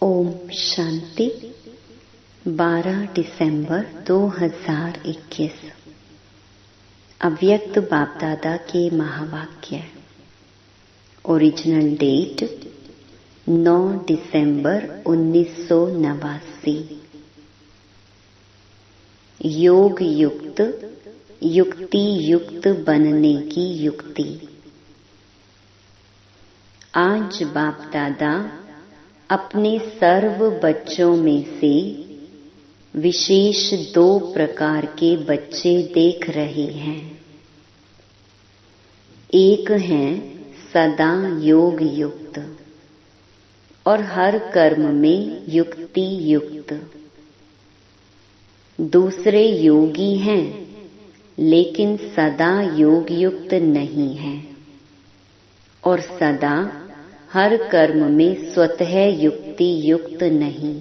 ओम शांति। 12 दिसंबर 2021 अव्यक्त बाप दादा के महावाक्य। ओरिजिनल डेट 9 दिसंबर 1989। योग युक्त युक्ति युक्त बनने की युक्ति। आज बाप दादा अपने सर्व बच्चों में से विशेष 2 प्रकार के बच्चे देख रहे हैं। एक हैं सदा योग युक्त और हर कर्म में युक्ति युक्त। दूसरे योगी हैं लेकिन सदा योग युक्त नहीं हैं और सदा हर कर्म में स्वतः युक्ति युक्त नहीं।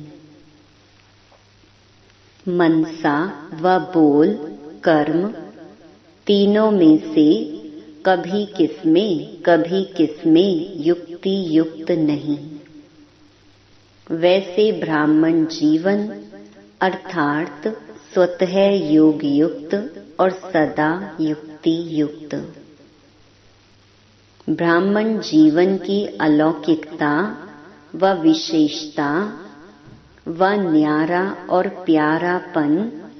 मनसा व बोल कर्म तीनों में से कभी किसमें युक्ति युक्त नहीं। वैसे ब्राह्मण जीवन अर्थात स्वतः योग युक्त और सदा युक्ति युक्त। ब्राह्मण जीवन की अलौकिकता व विशेषता व न्यारा और प्यारापन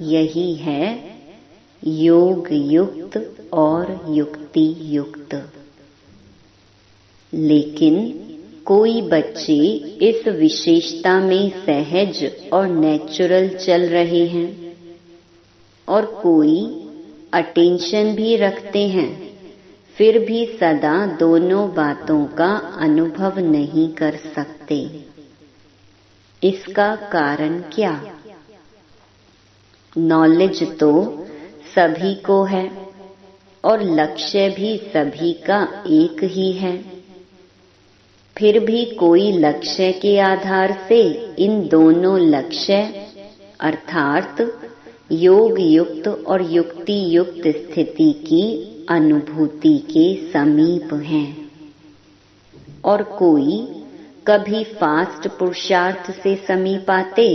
यही है, योग युक्त और युक्ति युक्त। लेकिन कोई बच्चे इस विशेषता में सहज और नेचुरल चल रहे हैं और कोई अटेंशन भी रखते हैं, फिर भी सदा दोनों बातों का अनुभव नहीं कर सकते। इसका कारण क्या? नॉलेज तो सभी को है और लक्ष्य भी सभी का एक ही है। फिर भी कोई लक्ष्य के आधार से इन दोनों लक्ष्य अर्थात योग युक्त और युक्ति युक्त स्थिति की अनुभूति के समीप हैं और कोई कभी फास्ट पुरुषार्थ से समीप आते,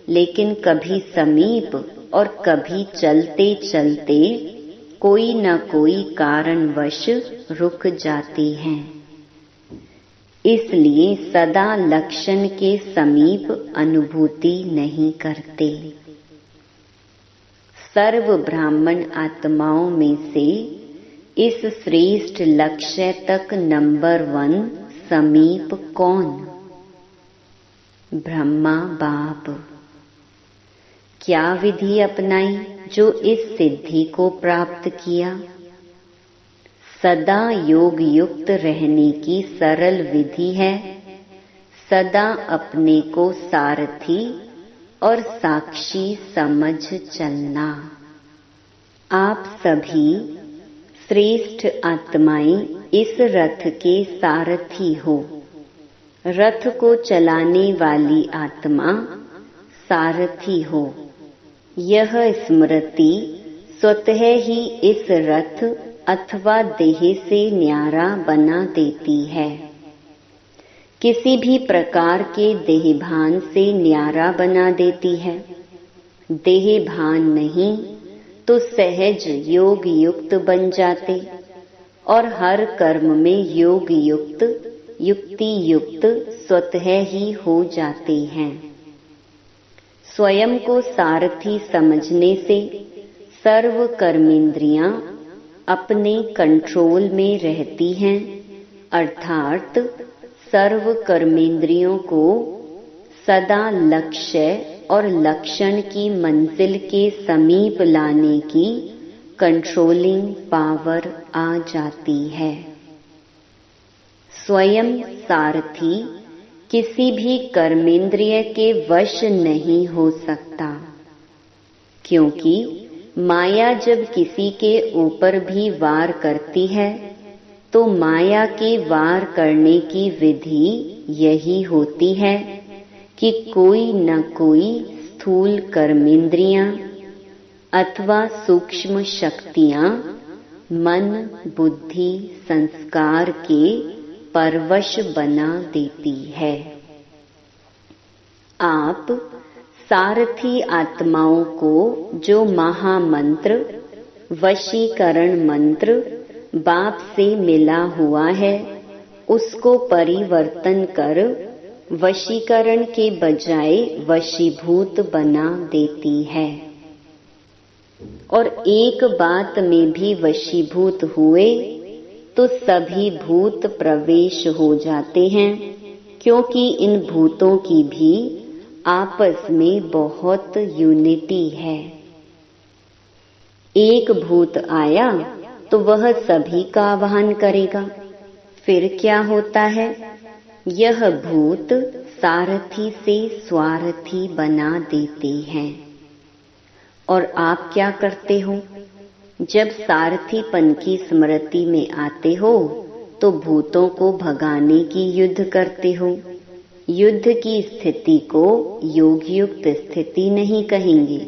लेकिन कभी समीप और कभी चलते चलते कोई न कोई कारणवश रुक जाते हैं। इसलिए सदा लक्षण के समीप अनुभूति नहीं करते। सर्व ब्राह्मण आत्माओं में से इस श्रेष्ठ लक्ष्य तक नंबर 1 समीप कौन? ब्रह्मा बाप। क्या विधि अपनाई जो इस सिद्धि को प्राप्त किया? सदा योग युक्त रहने की सरल विधि है, सदा अपने को सारथी और साक्षी समझ चलना। आप सभी श्रेष्ठ आत्माएं इस रथ के सारथी हो। रथ को चलाने वाली आत्मा सारथी हो। यह स्मृति स्वतः ही इस रथ अथवा देह से न्यारा बना देती है। किसी भी प्रकार के देहभान से न्यारा बना देती है। देहभान नहीं तो सहज योग युक्त बन जाते और हर कर्म में योग युक्त युक्ति युक्त स्वतः ही हो जाते हैं। स्वयं को सारथी समझने से सर्व कर्मेंद्रियां अपने कंट्रोल में रहती हैं, अर्थात सर्व कर्मेंद्रियों को सदा लक्ष्य और लक्षण की मंजिल के समीप लाने की कंट्रोलिंग पावर आ जाती है। स्वयं सारथी किसी भी कर्मेंद्रिय के वश नहीं हो सकता, क्योंकि माया जब किसी के ऊपर भी वार करती है तो माया के वार करने की विधि यही होती है कि कोई न कोई स्थूल कर्मेंद्रियां अथवा सूक्ष्म शक्तियां मन बुद्धि संस्कार के परवश बना देती है। आप सारथी आत्माओं को जो महामंत्र वशीकरण मंत्र बाप से मिला हुआ है उसको परिवर्तन कर वशीकरण के बजाय वशीभूत बना देती है। और एक बात में भी वशीभूत हुए तो सभी भूत प्रवेश हो जाते हैं, क्योंकि इन भूतों की भी आपस में बहुत यूनिटी है। एक भूत आया तो वह सभी का आवाहन करेगा। फिर क्या होता है? यह भूत सारथी से स्वार्थी बना देते हैं। और आप क्या करते हो? जब सारथीपन की स्मृति में आते हो तो भूतों को भगाने की युद्ध करते हो। युद्ध की स्थिति को योग युक्त स्थिति नहीं कहेंगे,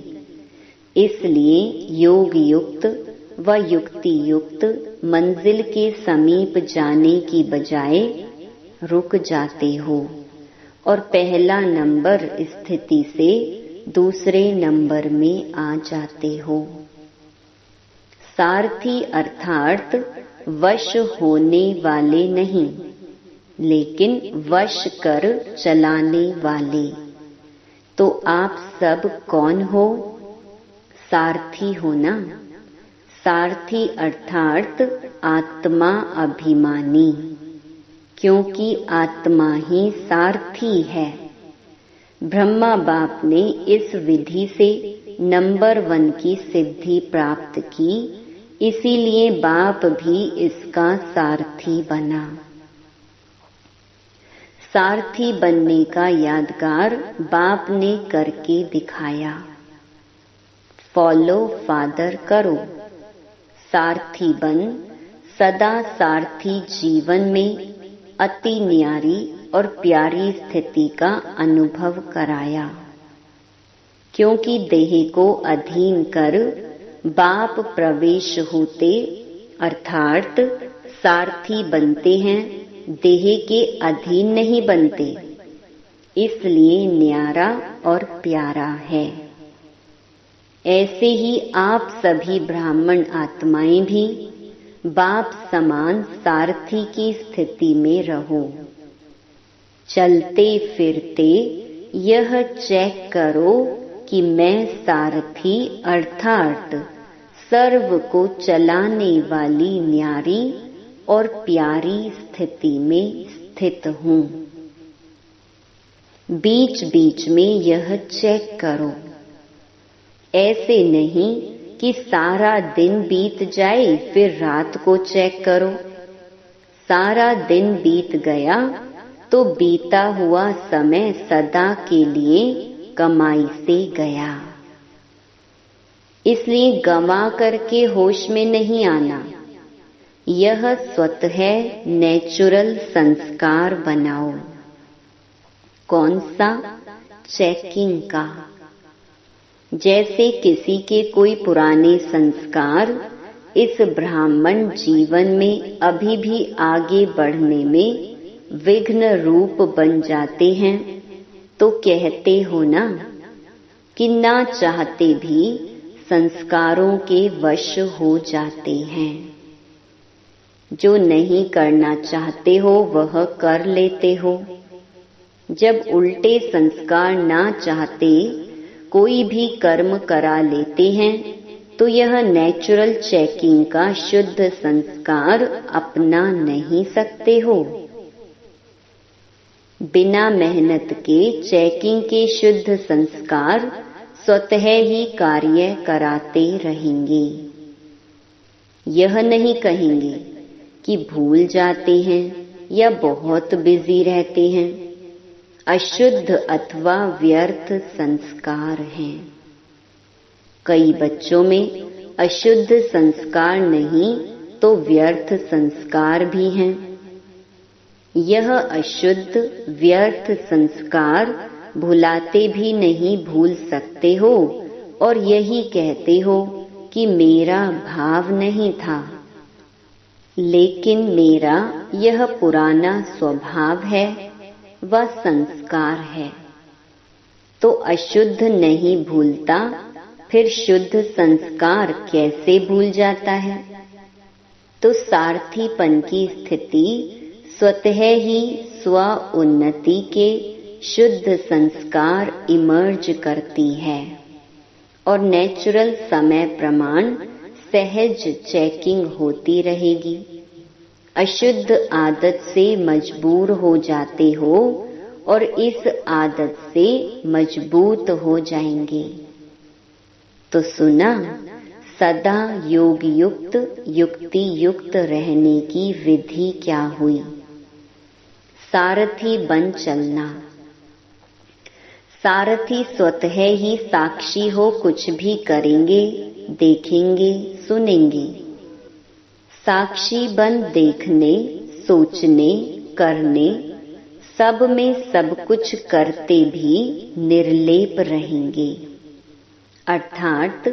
इसलिए योग युक्त व युक्ति युक्त मंजिल के समीप जाने की बजाय रुक जाते हो और पहला नंबर स्थिति से दूसरे नंबर में आ जाते हो। सारथी अर्थात वश होने वाले नहीं, लेकिन वश कर चलाने वाले। तो आप सब कौन हो? सारथी हो ना। सारथी अर्थात आत्मा अभिमानी, क्योंकि आत्मा ही सारथी है। ब्रह्मा बाप ने इस विधि से नंबर 1 की सिद्धि प्राप्त की, इसीलिए बाप भी इसका सारथी बना। सारथी बनने का यादगार बाप ने करके दिखाया। फॉलो फादर करो, सारथी बन सदा सारथी जीवन में अति न्यारी और प्यारी स्थिति का अनुभव कराया। क्योंकि देह को अधीन कर बाप प्रवेश होते अर्थात सारथी बनते हैं, देह के अधीन नहीं बनते, इसलिए न्यारा और प्यारा है। ऐसे ही आप सभी ब्राह्मण आत्माएं भी बाप समान सारथी की स्थिति में रहो। चलते फिरते यह चेक करो कि मैं सारथी अर्थात सर्व को चलाने वाली न्यारी और प्यारी स्थिति में स्थित हूँ। बीच बीच में यह चेक करो। ऐसे नहीं कि सारा दिन बीत जाए फिर रात को चेक करो। सारा दिन बीत गया तो बीता हुआ समय सदा के लिए कमाई से गया। इसलिए गंवा करके होश में नहीं आना। यह स्वतः नेचुरल संस्कार बनाओ। कौन सा? चेकिंग का। जैसे किसी के कोई पुराने संस्कार इस ब्राह्मण जीवन में अभी भी आगे बढ़ने में विघ्न रूप बन जाते हैं, तो कहते हो ना कि ना चाहते भी संस्कारों के वश हो जाते हैं। जो नहीं करना चाहते हो वह कर लेते हो। जब उल्टे संस्कार ना चाहते कोई भी कर्म करा लेते हैं तो यह नेचुरल चेकिंग का शुद्ध संस्कार अपना नहीं सकते हो। बिना मेहनत के चेकिंग के शुद्ध संस्कार स्वतः ही कार्य कराते रहेंगे। यह नहीं कहेंगे कि भूल जाते हैं या बहुत बिजी रहते हैं। अशुद्ध अथवा व्यर्थ संस्कार हैं। कई बच्चों में अशुद्ध संस्कार नहीं तो व्यर्थ संस्कार भी हैं। यह अशुद्ध व्यर्थ संस्कार भुलाते भी नहीं भूल सकते हो और यही कहते हो कि मेरा भाव नहीं था, लेकिन मेरा यह पुराना स्वभाव है व संस्कार है। तो अशुद्ध नहीं भूलता, फिर शुद्ध संस्कार कैसे भूल जाता है? तो सारथीपन की स्थिति स्वतः ही स्व उन्नति के शुद्ध संस्कार इमर्ज करती है और नेचुरल समय प्रमाण सहज चेकिंग होती रहेगी। अशुद्ध आदत से मजबूर हो जाते हो और इस आदत से मजबूत हो जाएंगे। तो सुना, सदा योग युक्त युक्ति युक्त रहने की विधि क्या हुई? सारथी बन चलना। सारथी स्वतः ही साक्षी हो, कुछ भी करेंगे, देखेंगे, सुनेंगे। साक्षी बन देखने, सोचने, करने, सब में सब कुछ करते भी निर्लेप रहेंगे, अर्थात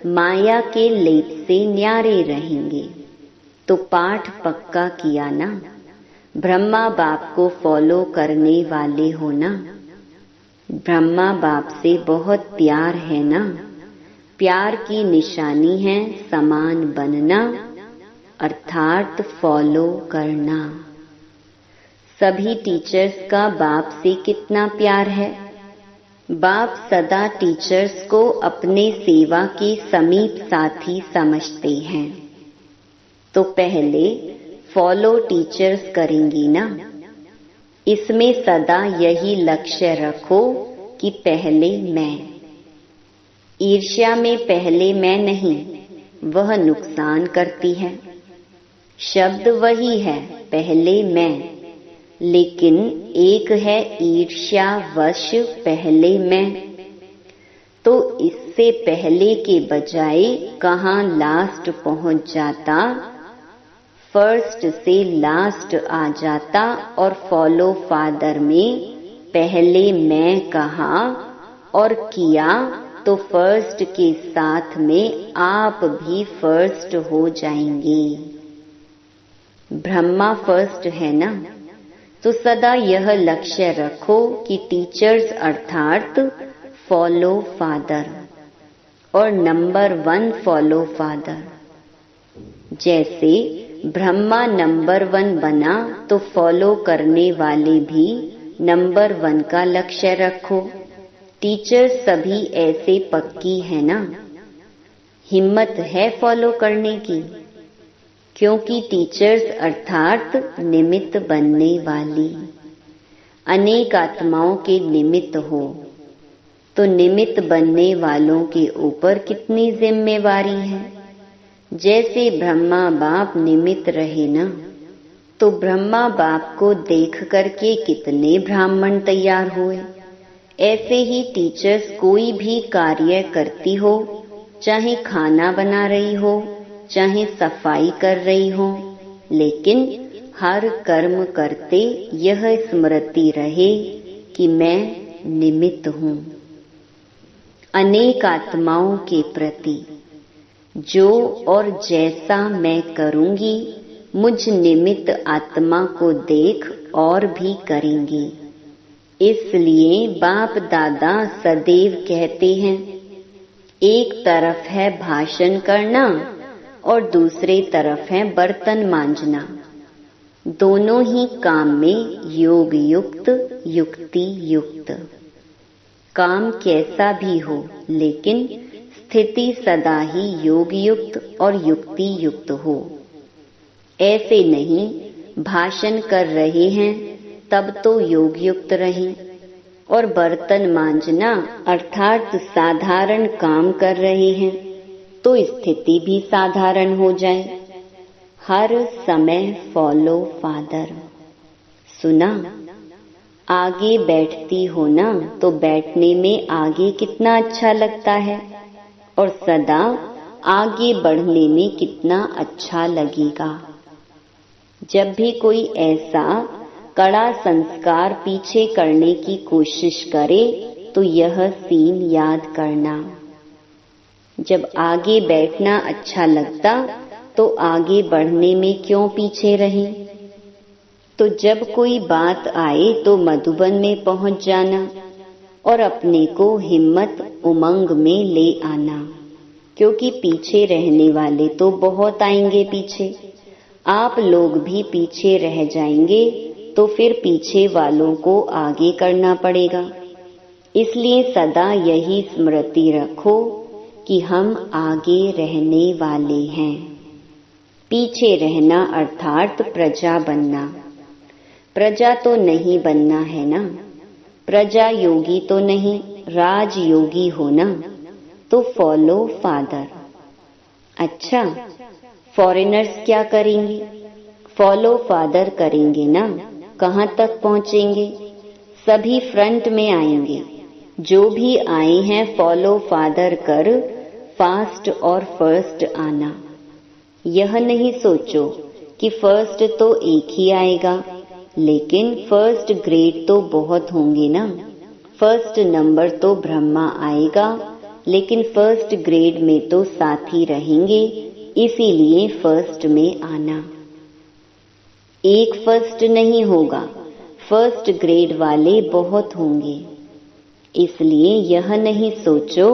माया के लेप से न्यारे रहेंगे। तो पाठ पक्का किया ना? ब्रह्मा बाप को फॉलो करने वाले हो ना? ब्रह्मा बाप से बहुत प्यार है ना? प्यार की निशानी है समान बनना, अर्थात फॉलो करना। सभी टीचर्स का बाप से कितना प्यार है? बाप सदा टीचर्स को अपने सेवा के समीप साथी समझते हैं। तो पहले फॉलो टीचर्स करेंगी ना? इसमें सदा यही लक्ष्य रखो कि पहले मैं। ईर्ष्या में पहले मैं नहीं, वह नुकसान करती है। शब्द वही है, पहले मैं, लेकिन एक है ईर्ष्यावश पहले मैं। तो इससे पहले के बजाय कहाँ लास्ट पहुंच जाता, फर्स्ट से लास्ट आ जाता और फॉलो फादर में पहले मैं कहा और किया तो फर्स्ट के साथ में आप भी फर्स्ट हो जाएंगे। ब्रह्मा फर्स्ट है ना? तो सदा यह लक्ष्य रखो कि टीचर्स अर्थात फॉलो फादर और नंबर 1 फॉलो फादर। जैसे ब्रह्मा नंबर 1 बना तो फॉलो करने वाले भी नंबर 1 का लक्ष्य रखो। टीचर्स सभी ऐसे पक्की है ना? हिम्मत है फॉलो करने की, क्योंकि टीचर्स अर्थात निमित्त बनने वाली, अनेक आत्माओं के निमित्त हो। तो निमित्त बनने वालों के ऊपर कितनी जिम्मेवारी है। जैसे ब्रह्मा बाप निमित्त रहे ना, तो ब्रह्मा बाप को देख करके कितने ब्राह्मण तैयार हुए। ऐसे ही टीचर्स कोई भी कार्य करती हो, चाहे खाना बना रही हो, चाहे सफाई कर रही हो, लेकिन हर कर्म करते यह स्मृति रहे कि मैं निमित्त हूँ। अनेक आत्माओं के प्रति जो और जैसा मैं करूंगी, मुझ निमित्त आत्मा को देख और भी करेंगी। इसलिए बाप दादा सदैव कहते हैं, एक तरफ है भाषण करना और दूसरे तरफ है बर्तन मांजना। दोनों ही काम में योग युक्त युक्ति युक्त। काम कैसा भी हो, लेकिन स्थिति सदा ही योग युक्त और युक्ति युक्त हो। ऐसे नहीं भाषण कर रहे हैं तब तो योग युक्त रहें, और बर्तन मांजना अर्थात साधारण काम कर रहे हैं तो स्थिति भी साधारण हो जाए। हर समय फॉलो फादर। सुना, आगे बैठती हो ना तो बैठने में आगे कितना अच्छा लगता है, और सदा आगे बढ़ने में कितना अच्छा लगेगा। जब भी कोई ऐसा कड़ा संस्कार पीछे करने की कोशिश करे तो यह सीन याद करना। जब आगे बैठना अच्छा लगता तो आगे बढ़ने में क्यों पीछे रहें। तो जब कोई बात आए तो मधुबन में पहुंच जाना, और अपने को हिम्मत उमंग में ले आना, क्योंकि पीछे रहने वाले तो बहुत आएंगे पीछे। आप लोग भी पीछे रह जाएंगे तो फिर पीछे वालों को आगे करना पड़ेगा। इसलिए सदा यही स्मृति रखो कि हम आगे रहने वाले हैं। पीछे रहना अर्थात प्रजा बनना। प्रजा तो नहीं बनना है ना, प्रजा योगी तो नहीं, राजयोगी होना, तो फॉलो फादर। अच्छा, फॉरेनर्स क्या करेंगे? फॉलो फादर करेंगे ना। कहाँ तक पहुँचेंगे? सभी फ्रंट में आएंगे। जो भी आए हैं फॉलो फादर कर फास्ट और फर्स्ट आना। यह नहीं सोचो कि फर्स्ट तो एक ही आएगा, लेकिन फर्स्ट ग्रेड तो बहुत होंगे ना। फर्स्ट नंबर तो ब्रह्मा आएगा, लेकिन फर्स्ट ग्रेड में तो साथी रहेंगे, इसीलिए फर्स्ट में आना। एक फर्स्ट नहीं होगा, फर्स्ट ग्रेड वाले बहुत होंगे। इसलिए यह नहीं सोचो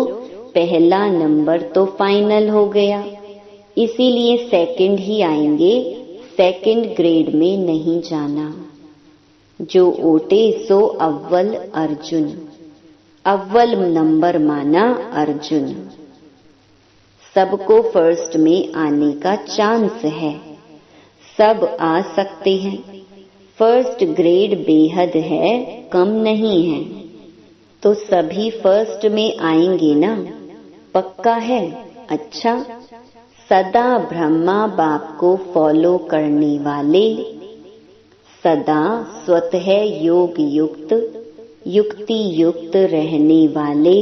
पहला नंबर तो फाइनल हो गया, इसीलिए सेकंड ही आएंगे, सेकंड ग्रेड में नहीं जाना। जो ओटे सो अव्वल अर्जुन, अव्वल नंबर माना अर्जुन। सबको फर्स्ट में आने का चांस है, सब आ सकते हैं। फर्स्ट ग्रेड बेहद है, कम नहीं है, तो सभी फर्स्ट में आएंगे ना, पक्का है। अच्छा, सदा ब्रह्मा बाप को फॉलो करने वाले, सदा स्वतः योग युक्त युक्ति युक्त रहने वाले,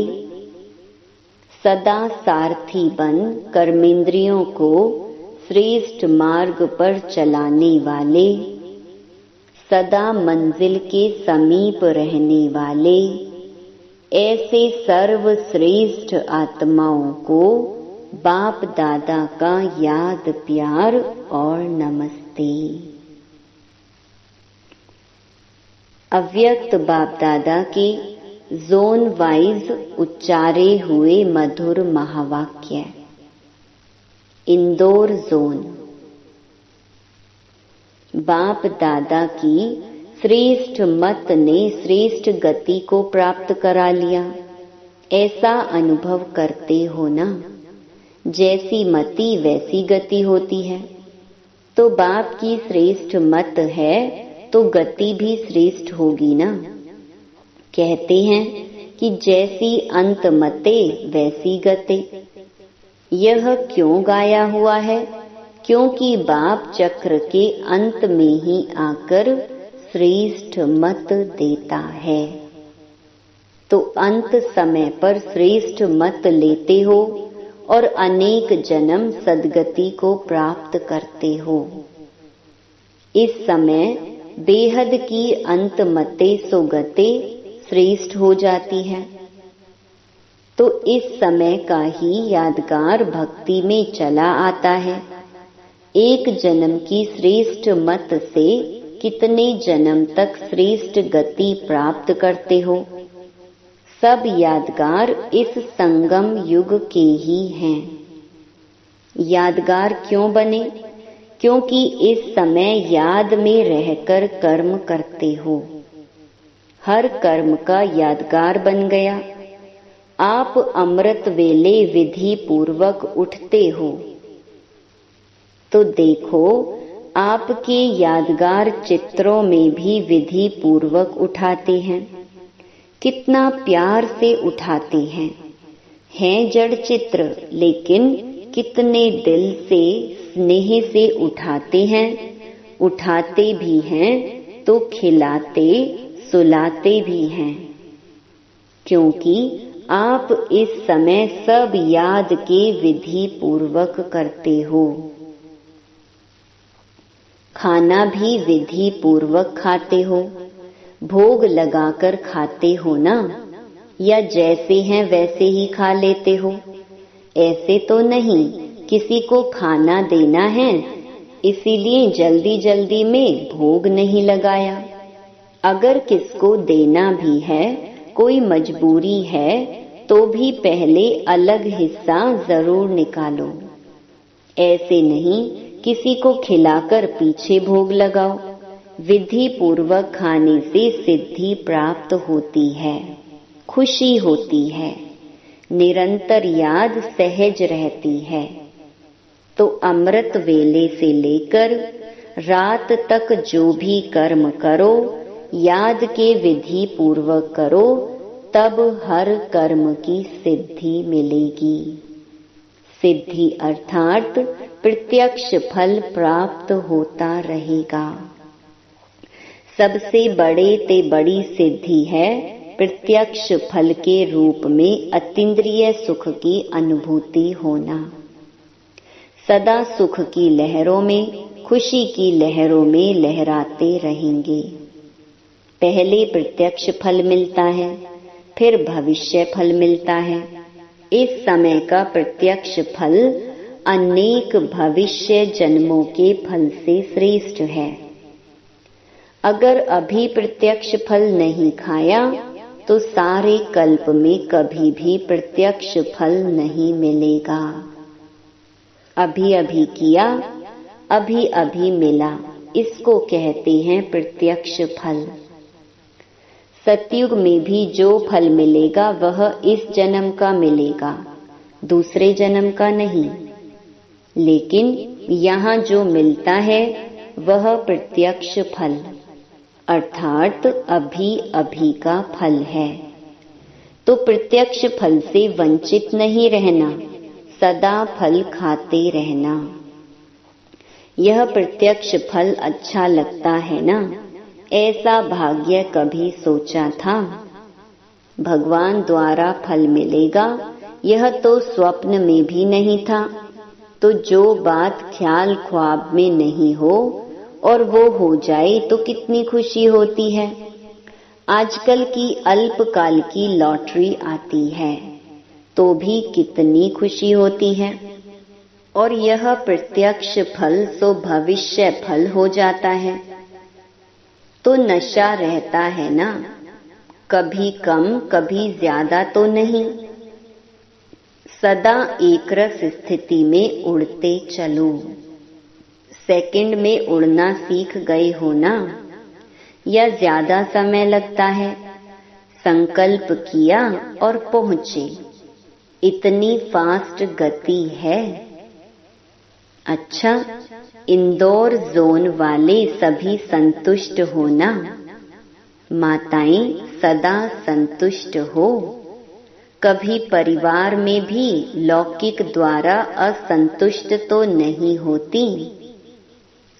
सदा सारथी बन कर्मेंद्रियों को श्रेष्ठ मार्ग पर चलाने वाले, सदा मंजिल के समीप रहने वाले, ऐसे सर्वश्रेष्ठ आत्माओं को बाप दादा का याद प्यार और नमस्ते। अव्यक्त बाप दादा के जोन वाइज उच्चारे हुए मधुर महावाक्य। इंदौर जोन। बाप दादा की श्रेष्ठ मत ने श्रेष्ठ गति को प्राप्त करा लिया, ऐसा अनुभव करते हो ना। जैसी मति वैसी गति होती है, तो बाप की श्रेष्ठ मत है तो गति भी श्रेष्ठ होगी ना। कहते हैं कि जैसी अंत मते वैसी गति। यह क्यों गाया हुआ है? क्योंकि बाप चक्र के अंत में ही आकर श्रेष्ठ मत देता है, तो अंत समय पर श्रेष्ठ मत लेते हो और अनेक जन्म सद्गति को प्राप्त करते हो। इस समय बेहद की अंत मते सुगते श्रेष्ठ हो जाती है, तो इस समय का ही यादगार भक्ति में चला आता है। एक जन्म की श्रेष्ठ मत से कितने जन्म तक श्रेष्ठ गति प्राप्त करते हो? सब यादगार इस संगम युग के ही हैं। यादगार क्यों बने? क्योंकि इस समय याद में रहकर कर्म करते हो। हर कर्म का यादगार बन गया। आप अमृत वेले विधि पूर्वक उठते हो, तो देखो आपके यादगार चित्रों में भी विधि पूर्वक उठाते हैं। कितना प्यार से उठाते हैं जड़ चित्र, लेकिन कितने दिल से स्नेह से उठाते हैं। उठाते भी हैं तो खिलाते सुलाते भी हैं, क्योंकि आप इस समय सब याद के विधि पूर्वक करते हो। खाना भी विधि पूर्वक खाते हो, भोग लगाकर खाते हो ना, या जैसे हैं वैसे ही खा लेते हो? ऐसे तो नहीं, किसी को खाना देना है इसीलिए जल्दी जल्दी में भोग नहीं लगाया। अगर किसको देना भी है, कोई मजबूरी है तो भी पहले अलग हिस्सा जरूर निकालो। ऐसे नहीं किसी को खिलाकर पीछे भोग लगाओ। विधि पूर्वक खाने से सिद्धि प्राप्त होती है, खुशी होती है, निरंतर याद सहज रहती है। तो अमृत वेले से लेकर रात तक जो भी कर्म करो, याद के विधि पूर्वक करो, तब हर कर्म की सिद्धि मिलेगी। सिद्धि अर्थात प्रत्यक्ष फल प्राप्त होता रहेगा। सबसे बड़े ते बड़ी सिद्धि है प्रत्यक्ष फल के रूप में अतीन्द्रिय सुख की अनुभूति होना। सदा सुख की लहरों में, खुशी की लहरों में लहराते रहेंगे। पहले प्रत्यक्ष फल मिलता है, फिर भविष्य फल मिलता है। इस समय का प्रत्यक्ष फल अनेक भविष्य जन्मों के फल से श्रेष्ठ है। अगर अभी प्रत्यक्ष फल नहीं खाया तो सारे कल्प में कभी भी प्रत्यक्ष फल नहीं मिलेगा। अभी अभी किया, अभी अभी मिला, इसको कहते हैं प्रत्यक्ष फल। सतयुग में भी जो फल मिलेगा वह इस जन्म का मिलेगा, दूसरे जन्म का नहीं। लेकिन यहाँ जो मिलता है वह प्रत्यक्ष फल अर्थात अभी अभी का फल है। तो प्रत्यक्ष फल से वंचित नहीं रहना, सदा फल खाते रहना। यह प्रत्यक्ष फल अच्छा लगता है ना? ऐसा भाग्य कभी सोचा था? भगवान द्वारा फल मिलेगा, यह तो स्वप्न में भी नहीं था। तो जो बात ख्याल ख्वाब में नहीं हो और वो हो जाए तो कितनी खुशी होती है। आजकल की अल्पकाल की लॉटरी आती है तो भी कितनी खुशी होती है। और यह प्रत्यक्ष फल तो भविष्य फल हो जाता है। तो नशा रहता है ना, कभी कम कभी ज्यादा तो नहीं। सदा एकरस स्थिति में उड़ते चलो। सेकंड में उड़ना सीख गए हो ना, या ज्यादा समय लगता है? संकल्प किया और पहुंचे, इतनी फास्ट गति है। अच्छा, इंदौर जोन वाले सभी संतुष्ट हो ना? माताएं सदा संतुष्ट हो। कभी परिवार में भी लौकिक द्वारा असंतुष्ट तो नहीं होती?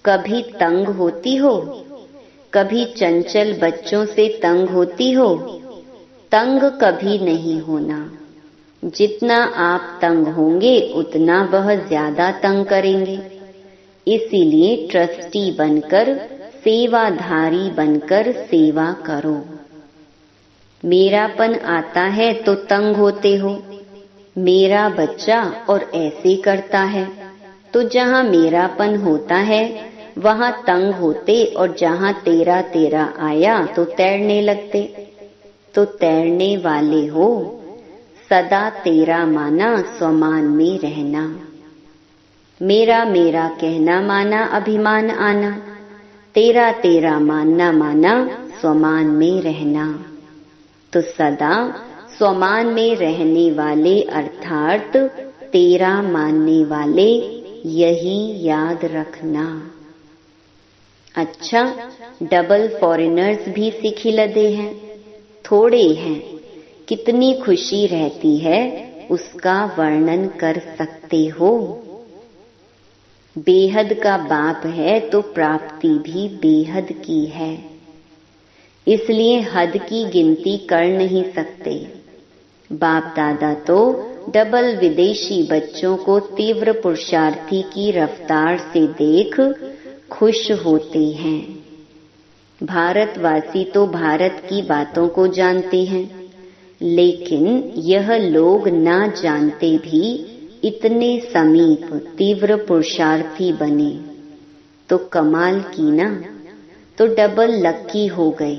कभी तंग होती हो? कभी चंचल बच्चों से तंग होती हो? तंग कभी नहीं होना। जितना आप तंग होंगे उतना वह ज्यादा तंग करेंगे। इसीलिए ट्रस्टी बनकर, सेवाधारी बनकर सेवा करो। मेरापन आता है तो तंग होते हो। मेरा बच्चा और ऐसे करता है, तो जहाँ मेरापन होता है वहाँ तंग होते, और जहाँ तेरा तेरा आया तो तैरने लगते। तो तैरने वाले हो, सदा तेरा माना स्वमान में रहना। मेरा मेरा कहना माना अभिमान आना, तेरा तेरा मानना माना स्वमान में रहना। तो सदा स्वमान में रहने वाले अर्थात तेरा मानने वाले, यही याद रखना। अच्छा, डबल फॉरेनर्स भी सिखी लदे हैं, थोड़े हैं। कितनी खुशी रहती है उसका वर्णन कर सकते हो। बेहद का बाप है तो प्राप्ति भी बेहद की है। इसलिए हद की गिनती कर नहीं सकते। बाप दादा तो डबल विदेशी बच्चों को तीव्र पुरुषार्थी की रफ्तार से देख खुश होते हैं। भारतवासी तो भारत की बातों को जानते हैं, लेकिन यह लोग ना जानते भी इतने समीप तीव्र पुरुषार्थी बने तो कमाल की ना। तो डबल लक्की हो गए।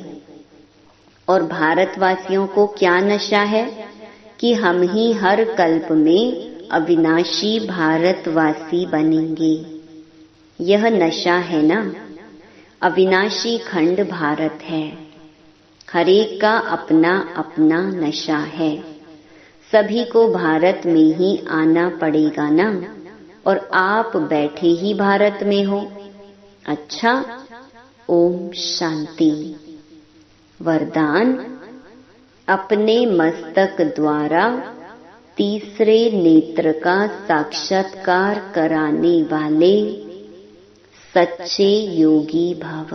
और भारतवासियों को क्या नशा है कि हम ही हर कल्प में अविनाशी भारतवासी बनेंगे। यह नशा है ना, अविनाशी खंड भारत है। हर एक का अपना अपना नशा है। सभी को भारत में ही आना पड़ेगा ना, और आप बैठे ही भारत में हो। अच्छा, ओम शांति। वरदान, अपने मस्तक द्वारा तीसरे नेत्र का साक्षात्कार कराने वाले सच्चे योगी भव।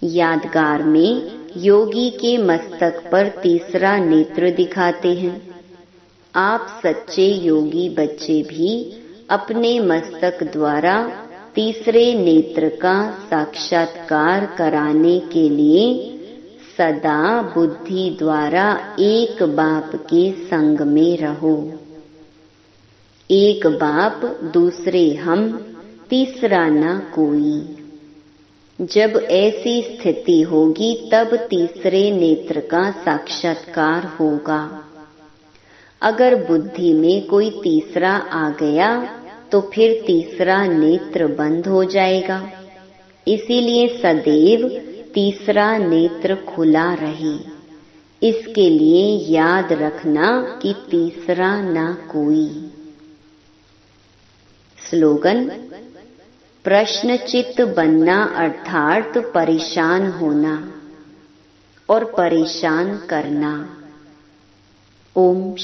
यादगार में योगी के मस्तक पर तीसरा नेत्र दिखाते हैं। आप सच्चे योगी बच्चे भी अपने मस्तक द्वारा तीसरे नेत्र का साक्षात्कार कराने के लिए सदा बुद्धि द्वारा एक बाप के संग में रहो। एक बाप, दूसरे हम, तीसरा ना कोई। जब ऐसी स्थिति होगी तब तीसरे नेत्र का साक्षात्कार होगा। अगर बुद्धि में कोई तीसरा आ गया तो फिर तीसरा नेत्र बंद हो जाएगा। इसीलिए सदैव तीसरा नेत्र खुला रहे। इसके लिए याद रखना कि तीसरा ना कोई। स्लोगन, प्रश्नचित्त बनना अर्थात परेशान होना और परेशान करना। ओम